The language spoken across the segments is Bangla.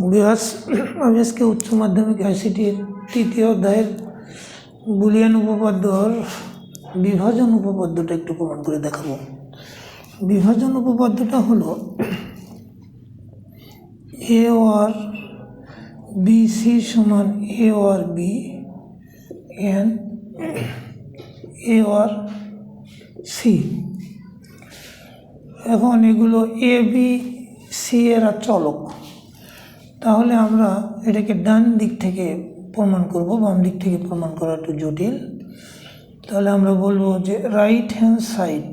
ভিউয়ার্স, আমি আজকে উচ্চ মাধ্যমিক আইসিটির তৃতীয় অধ্যায়ের বুলিয়ান উপপাদ্যর বিভাজন উপপাদ্যটা একটু প্রমাণ করে দেখাবো। বিভাজন উপপাদ্যটা হলো এ ওর বি সি সমান A or B and A or C. এখন এগুলো এ বি সি এরা চলক, তাহলে আমরা এটাকে ডান দিক থেকে প্রমাণ করব, বাম দিক থেকে প্রমাণ করা একটু জটিল। তাহলে আমরা বলবো যে রাইট হ্যান্ড সাইড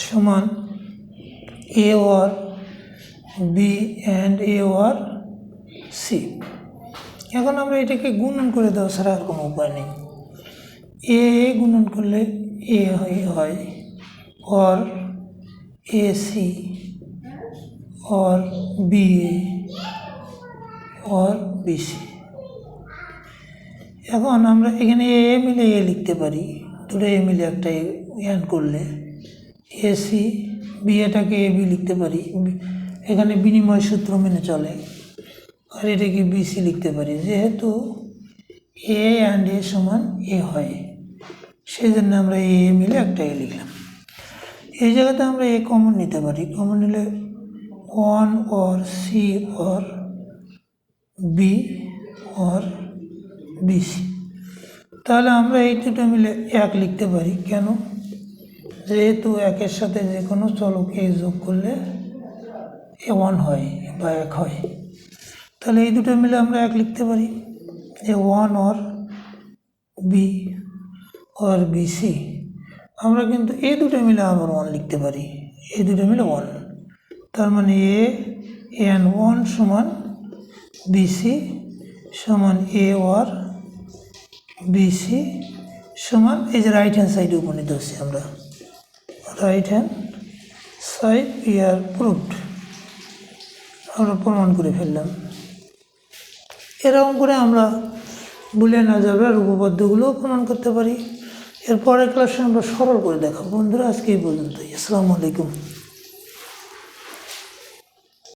সমান A or B and A or C. এখন আমরা এটাকে গুণন করে দেওয়া ছাড়া আর কোনো উপায় নেই। এ গুণন করলে এ হয় और ए सी और बी ए और बी सी। এখন আমরা এখানে এ মিলে এ লিখতে পারি, দুটো এ মিলে একটা এন করলে এ সি, বি এটাকে এ বি লিখতে পারি, এখানে বিনিময় সূত্র মেনে চলে, আর এটাকে বি সি লিখতে পারি। যেহেতু এ অ্যান্ড এ সমান এ হয়, সেই জন্য আমরা এ মিলে একটা এ লিখলাম। এই জায়গাতে আমরা এ কমন নিতে পারি, কমন নিলে ওয়ান और সি और বি और বি সি। তাহলে আমরা এই দুটো মিলে এক লিখতে পারি। কেন? যেহেতু একের সাথে যে কোনো চলকে যোগ করলে এ ওয়ান হয় বা এক হয়, তাহলে এই দুটো মিলে আমরা এক লিখতে পারি। যে ওয়ান और বি और বি সি। আমরা কিন্তু এই দুটো মিলে আবার ওয়ান লিখতে পারি, এই দুটো মিলে ওয়ান। তার মানে এ এন ওয়ান সমান বি সি সমান এ ওর বি সি সমান, এই যে রাইট হ্যান্ড সাইডে উপনীত হচ্ছি আমরা, right hand side we are proved, আমরা প্রমাণ করে ফেললাম। এরকম করে আমরা বুলিয়ান অলজেব্রার উপপাদ্যগুলোও প্রমাণ করতে পারি। এর পরের ক্লাসে আমরা সরল করে দেখাবো। বন্ধুরা, আজকে এই পর্যন্তই। আসসালামু আলাইকুম।